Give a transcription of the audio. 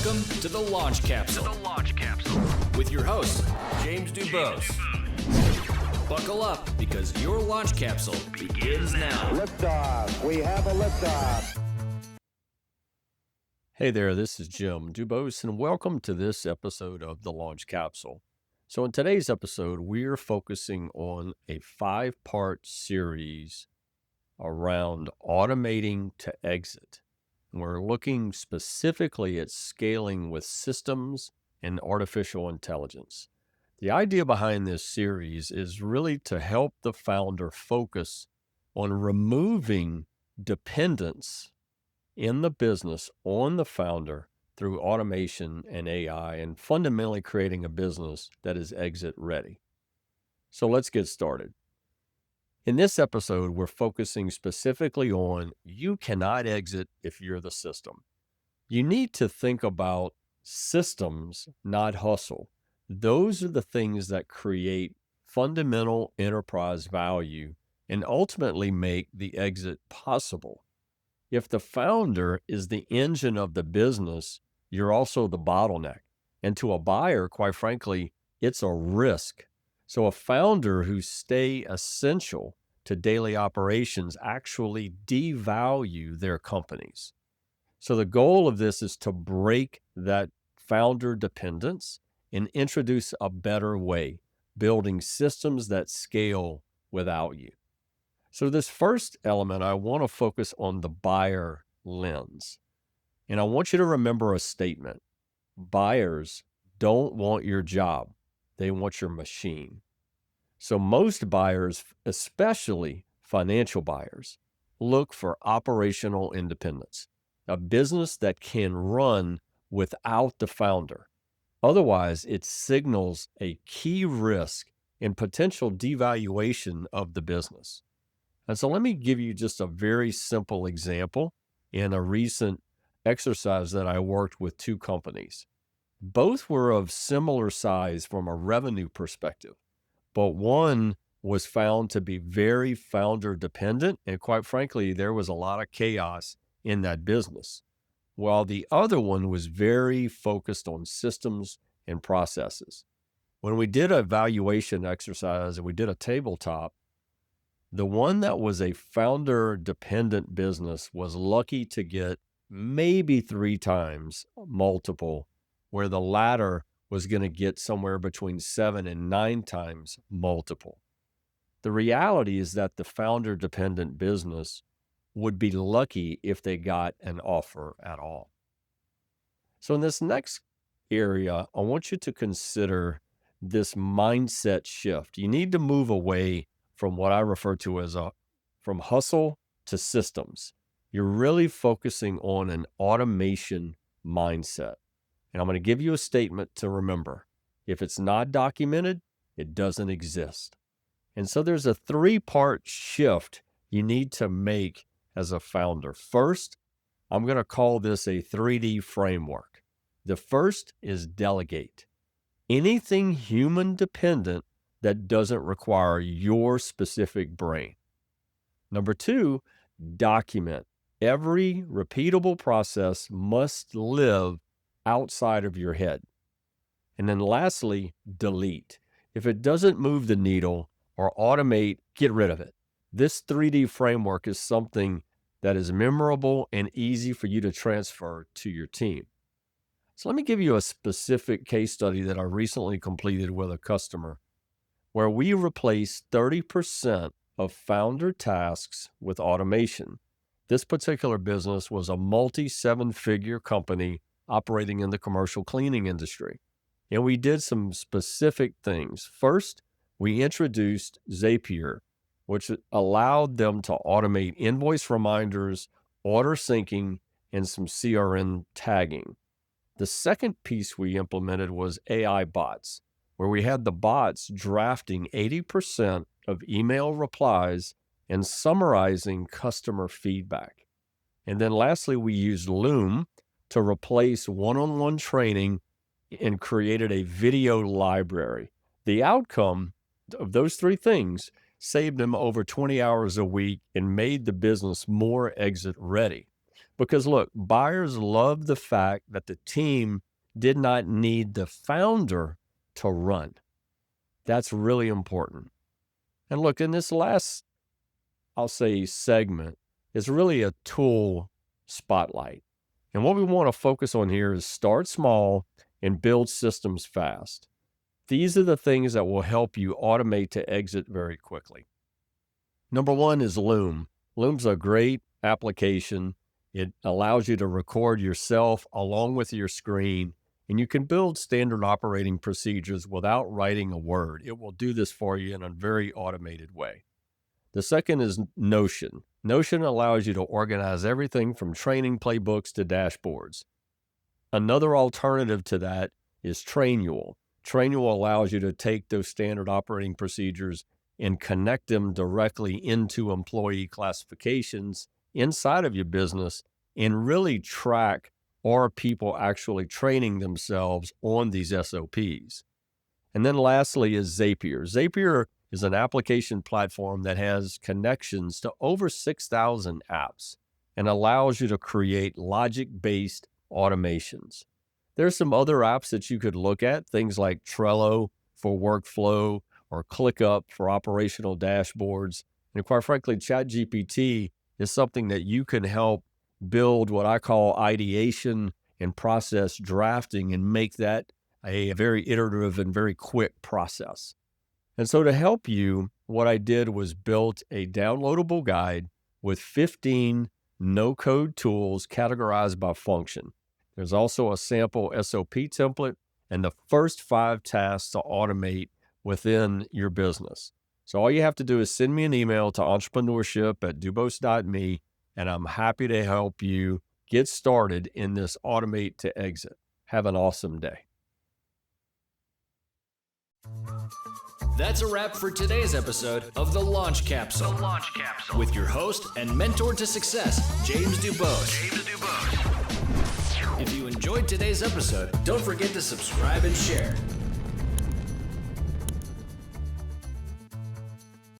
Welcome to the Launch Capsule. With your host, James DuBos. Buckle up because your launch capsule begins now. Liftoff. We have a liftoff. Hey there, this is Jim DuBos, and welcome to this episode of the Launch Capsule. So in today's episode, we're focusing on a 5-part series around automating to exit. We're looking specifically at scaling with systems and artificial intelligence. The idea behind this series is really to help the founder focus on removing dependence in the business on the founder through automation and AI, and fundamentally creating a business that is exit ready. So let's get started. In this episode, we're focusing specifically on you cannot exit if you're the system. You need to think about systems, not hustle. Those are the things that create fundamental enterprise value and ultimately make the exit possible. If the founder is the engine of the business, you're also the bottleneck. And to a buyer, quite frankly, it's a risk. So a founder who stay essential to daily operations actually devalue their companies. So the goal of this is to break that founder dependence and introduce a better way, building systems that scale without you. So this first element, I want to focus on the buyer lens. And I want you to remember a statement. Buyers don't want your job. They want your machine. So most buyers, especially financial buyers, look for operational independence, a business that can run without the founder. Otherwise, it signals a key risk in potential devaluation of the business. And so let me give you just a very simple example in a recent exercise that I worked with 2 companies. Both were of similar size from a revenue perspective, but one was found to be very founder dependent, and quite frankly, there was a lot of chaos in that business, while the other one was very focused on systems and processes. When we did a valuation exercise and we did a tabletop, the one that was a founder dependent business was lucky to get maybe 3 times multiple, where the latter was going to get somewhere between 7 and 9 times multiple. The reality is that the founder dependent business would be lucky if they got an offer at all. So in this next area, I want you to consider this mindset shift. You need to move away from what I refer to as from hustle to systems. You're really focusing on an automation mindset. And I'm going to give you a statement to remember. If it's not documented, it doesn't exist. And so there's a 3-part shift you need to make as a founder. First, I'm going to call this a 3D framework. The first is delegate. Anything human dependent that doesn't require your specific brain. Number 2, document. Every repeatable process must live outside of your head. And then lastly, delete. If it doesn't move the needle or automate, get rid of it. This 3D framework is something that is memorable and easy for you to transfer to your team. So let me give you a specific case study that I recently completed with a customer, where we replaced 30% of founder tasks with automation. This particular business was a multi-7-figure company operating in the commercial cleaning industry. And we did some specific things. First, we introduced Zapier, which allowed them to automate invoice reminders, order syncing, and some CRM tagging. The second piece we implemented was AI bots, where we had the bots drafting 80% of email replies and summarizing customer feedback. And then lastly, we used Loom to replace one-on-one training and created a video library. The outcome of those 3 things saved them over 20 hours a week and made the business more exit ready. Because look, buyers love the fact that the team did not need the founder to run. That's really important. And look, in this last, I'll say, segment, is really a tool spotlight. And what we want to focus on here is start small and build systems fast. These are the things that will help you automate to exit very quickly. Number one is Loom. Loom's a great application. It allows you to record yourself along with your screen, and you can build standard operating procedures without writing a word. It will do this for you in a very automated way. The second is Notion. Notion allows you to organize everything from training playbooks to dashboards. Another alternative to that is Trainual. Trainual allows you to take those standard operating procedures and connect them directly into employee classifications inside of your business and really track, are people actually training themselves on these SOPs? And then lastly is Zapier. Zapier is an application platform that has connections to over 6,000 apps and allows you to create logic-based automations. There's some other apps that you could look at, things like Trello for workflow or ClickUp for operational dashboards. And quite frankly, ChatGPT is something that you can help build what I call ideation and process drafting and make that a very iterative and very quick process. And so to help you, what I did was built a downloadable guide with 15 no-code tools categorized by function. There's also a sample SOP template and the first 5 tasks to automate within your business. So all you have to do is send me an email to entrepreneurship@dubos.me, and I'm happy to help you get started in this automate to exit. Have an awesome day. That's a wrap for today's episode of The Launch Capsule. The Launch Capsule. With your host and mentor to success, James DuBos. If you enjoyed today's episode, don't forget to subscribe and share.